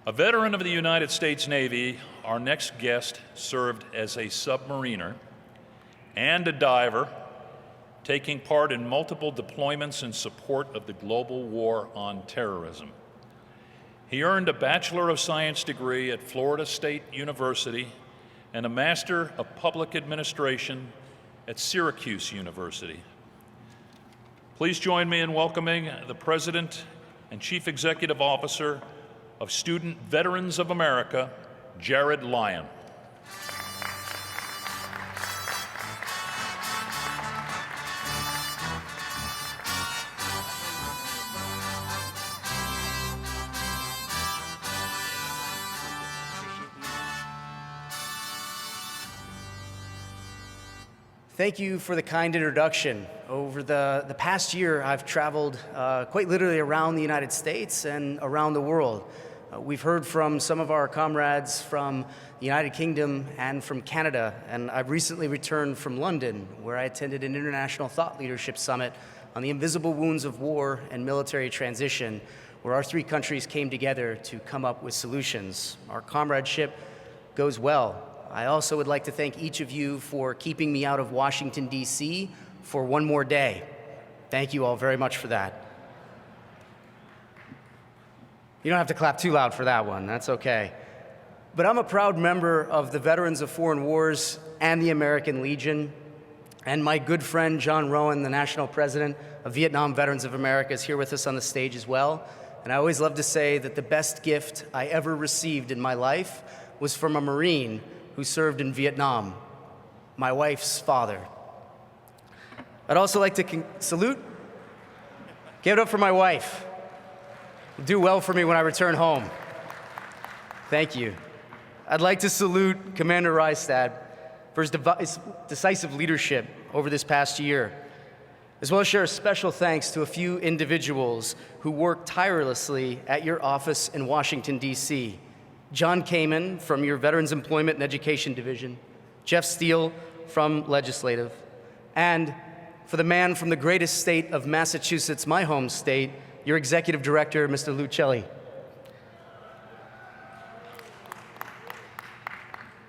A veteran of the United States Navy, our next guest served as a submariner and a diver, taking part in multiple deployments in support of the global war on terrorism. He earned a Bachelor of Science degree at Florida State University and a Master of Public Administration at Syracuse University. Please join me in welcoming the President and Chief Executive Officer of Student Veterans of America, Jared Lyon. Thank you for the kind introduction. Over the past year, I've traveled quite literally around the United States and around the world. We've heard from some of our comrades from the United Kingdom and from Canada, and I've recently returned from London, where I attended an international thought leadership summit on the invisible wounds of war and military transition, where our three countries came together to come up with solutions. Our comradeship goes well. I also would like to thank each of you for keeping me out of Washington, D.C. for one more day. Thank you all very much for that. You don't have to clap too loud for that one, that's okay. But I'm a proud member of the Veterans of Foreign Wars and the American Legion, and my good friend John Rowan, the National President of Vietnam Veterans of America, is here with us on the stage as well. And I always love to say that the best gift I ever received in my life was from a Marine who served in Vietnam, my wife's father. I'd also like to salute, give it up for my wife. Do well for me when I return home. Thank you. I'd like to salute Commander Rystad for his decisive leadership over this past year, as well as share a special thanks to a few individuals who worked tirelessly at your office in Washington, D.C. John Kamen from your Veterans Employment and Education Division, Jeff Steele from Legislative, and for the man from the greatest state of Massachusetts, my home state, your Executive Director, Mr. Lucelli.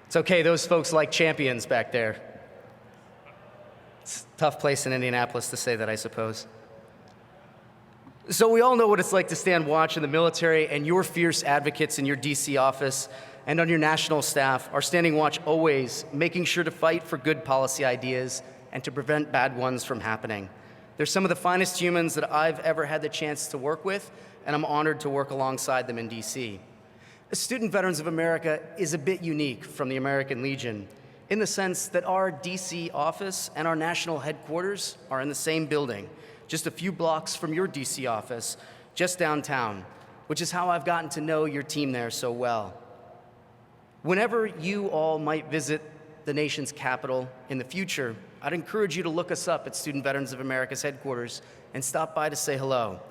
It's okay, those folks like champions back there. It's a tough place in Indianapolis to say that, I suppose. So we all know what it's like to stand watch in the military, and your fierce advocates in your DC office and on your national staff are standing watch always, making sure to fight for good policy ideas and to prevent bad ones from happening. They're some of the finest humans that I've ever had the chance to work with, and I'm honored to work alongside them in DC. Student Veterans of America is a bit unique from the American Legion in the sense that our DC office and our national headquarters are in the same building, just a few blocks from your DC office, just downtown, which is how I've gotten to know your team there so well. Whenever you all might visit the nation's capital in the future, I'd encourage you to look us up at Student Veterans of America's headquarters and stop by to say hello.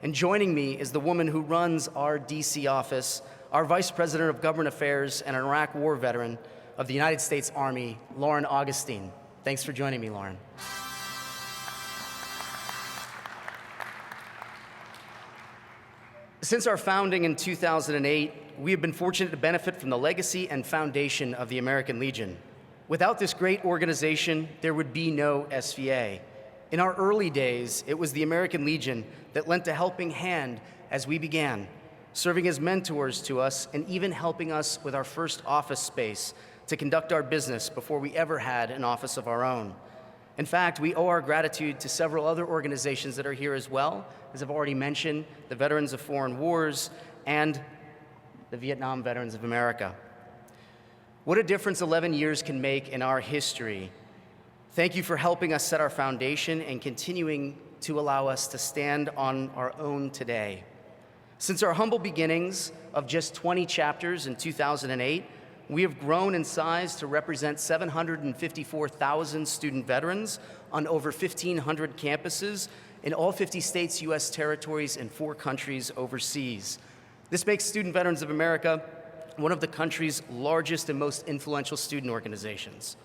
And joining me is the woman who runs our DC office, our Vice President of Government Affairs and an Iraq War veteran of the United States Army, Lauren Augustine. Thanks for joining me, Lauren. Since our founding in 2008, we have been fortunate to benefit from the legacy and foundation of the American Legion. Without this great organization, there would be no SVA. In our early days, it was the American Legion that lent a helping hand as we began, serving as mentors to us and even helping us with our first office space to conduct our business before we ever had an office of our own. In fact, we owe our gratitude to several other organizations that are here as well, as I've already mentioned, the Veterans of Foreign Wars and the Vietnam Veterans of America. What a difference 11 years can make in our history. Thank you for helping us set our foundation and continuing to allow us to stand on our own today. Since our humble beginnings of just 20 chapters in 2008, we have grown in size to represent 754,000 student veterans on over 1,500 campuses in all 50 states, U.S. territories, and 4 countries overseas. This makes Student Veterans of America one of the country's largest and most influential student organizations.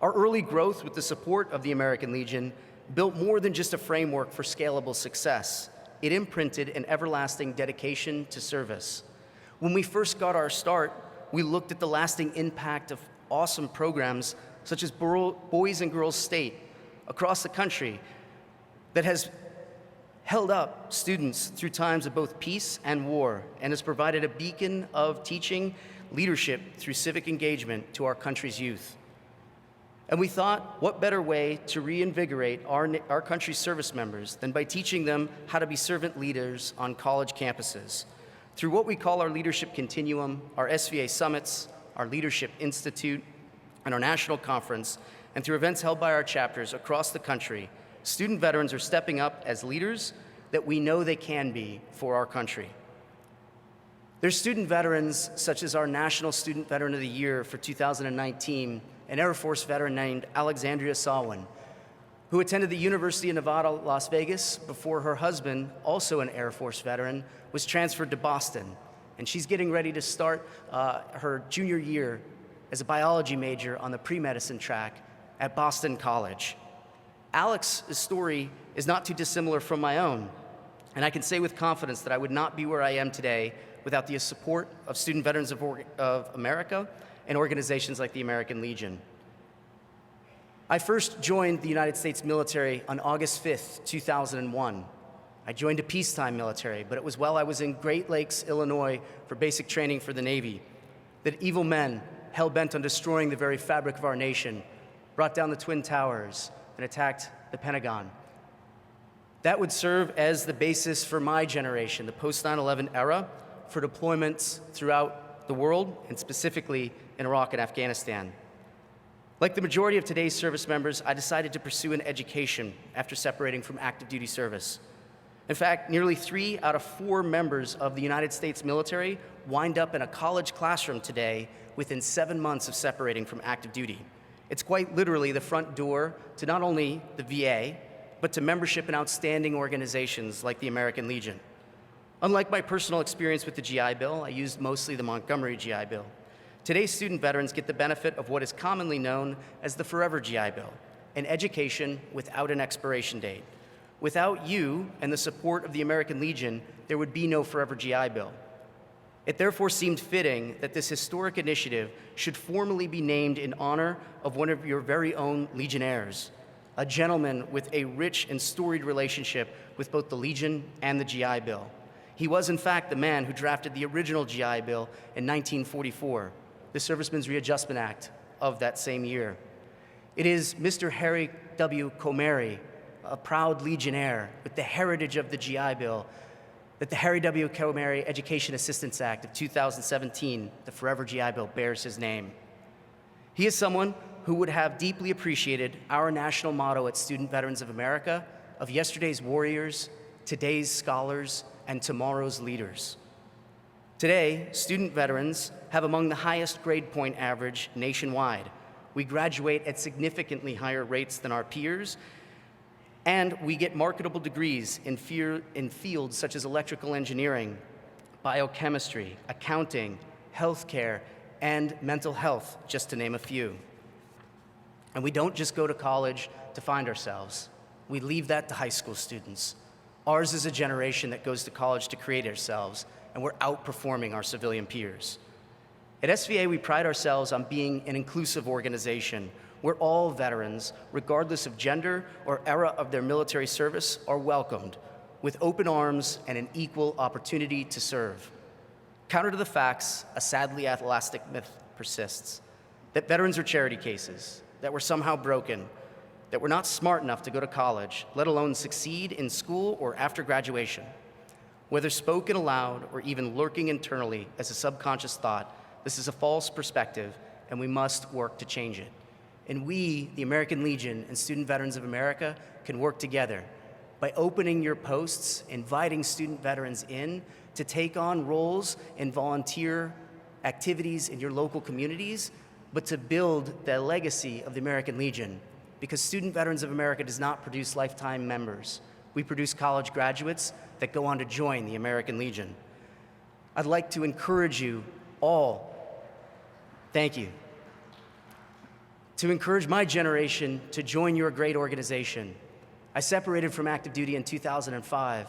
Our early growth with the support of the American Legion built more than just a framework for scalable success. It imprinted an everlasting dedication to service. When we first got our start, we looked at the lasting impact of awesome programs such as Boys and Girls State across the country that has held up students through times of both peace and war and has provided a beacon of teaching leadership through civic engagement to our country's youth. And we thought, what better way to reinvigorate our country's service members than by teaching them how to be servant leaders on college campuses through what we call our Leadership Continuum, our SVA Summits, our Leadership Institute, and our National Conference, and through events held by our chapters across the country. Student veterans are stepping up as leaders that we know they can be for our country. There's student veterans such as our National Student Veteran of the Year for 2019, an Air Force veteran named Alexandria Salwin, who attended the University of Nevada, Las Vegas before her husband, also an Air Force veteran, was transferred to Boston. And she's getting ready to start her junior year as a biology major on the pre-medicine track at Boston College. Alex's story is not too dissimilar from my own, and I can say with confidence that I would not be where I am today without the support of Student Veterans of America and organizations like the American Legion. I first joined the United States military on August 5th, 2001. I joined a peacetime military, but it was while I was in Great Lakes, Illinois for basic training for the Navy that evil men, hell-bent on destroying the very fabric of our nation, brought down the Twin Towers and attacked the Pentagon. That would serve as the basis for my generation, the post-9/11 era, for deployments throughout the world, and specifically in Iraq and Afghanistan. Like the majority of today's service members, I decided to pursue an education after separating from active duty service. In fact, nearly 3 out of 4 members of the United States military wind up in a college classroom today within 7 months of separating from active duty. It's quite literally the front door to not only the VA, but to membership in outstanding organizations like the American Legion. Unlike my personal experience with the GI Bill, I used mostly the Montgomery GI Bill. Today's student veterans get the benefit of what is commonly known as the Forever GI Bill, an education without an expiration date. Without you and the support of the American Legion, there would be no Forever GI Bill. It therefore seemed fitting that this historic initiative should formally be named in honor of one of your very own Legionnaires, a gentleman with a rich and storied relationship with both the Legion and the GI Bill. He was, in fact, the man who drafted the original GI Bill in 1944, the Servicemen's Readjustment Act of that same year. It is Mr. Harry W. Comary, a proud Legionnaire with the heritage of the GI Bill, that the Harry W. Comary Education Assistance Act of 2017, the Forever GI Bill, bears his name. He is someone who would have deeply appreciated our national motto at Student Veterans of America of yesterday's warriors, today's scholars, and tomorrow's leaders. Today, student veterans have among the highest grade point average nationwide. We graduate at significantly higher rates than our peers, and we get marketable degrees in fields such as electrical engineering, biochemistry, accounting, healthcare, and mental health, just to name a few. And we don't just go to college to find ourselves. We leave that to high school students. Ours is a generation that goes to college to create ourselves, and we're outperforming our civilian peers. At SVA, we pride ourselves on being an inclusive organization where all veterans, regardless of gender or era of their military service, are welcomed with open arms and an equal opportunity to serve. Counter to the facts, a sadly elastic myth persists that veterans are charity cases, that we're somehow broken, that we're not smart enough to go to college, let alone succeed in school or after graduation. Whether spoken aloud or even lurking internally as a subconscious thought, this is a false perspective, and we must work to change it. And we, the American Legion and Student Veterans of America, can work together by opening your posts, inviting student veterans in to take on roles in volunteer activities in your local communities, but to build the legacy of the American Legion. Because Student Veterans of America does not produce lifetime members. We produce college graduates that go on to join the American Legion. I'd like to encourage you all, thank you, to encourage my generation to join your great organization. I separated from active duty in 2005,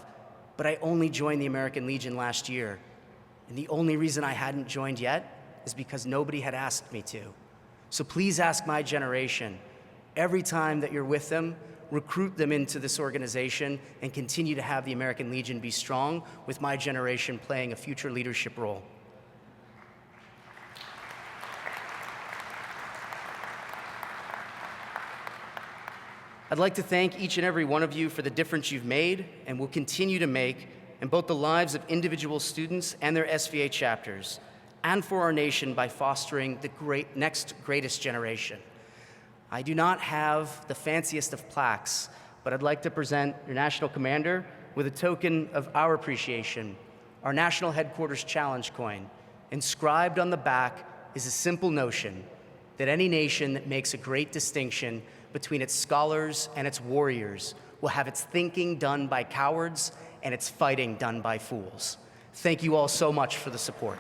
but I only joined the American Legion last year. And the only reason I hadn't joined yet is because nobody had asked me to. So please ask my generation, every time that you're with them, recruit them into this organization and continue to have the American Legion be strong, with my generation playing a future leadership role. I'd like to thank each and every one of you for the difference you've made and will continue to make in both the lives of individual students and their SVA chapters, and for our nation by fostering the next greatest generation. I do not have the fanciest of plaques, but I'd like to present your National Commander with a token of our appreciation, our National Headquarters Challenge coin. Inscribed on the back is a simple notion that any nation that makes a great distinction between its scholars and its warriors will have its thinking done by cowards and its fighting done by fools. Thank you all so much for the support.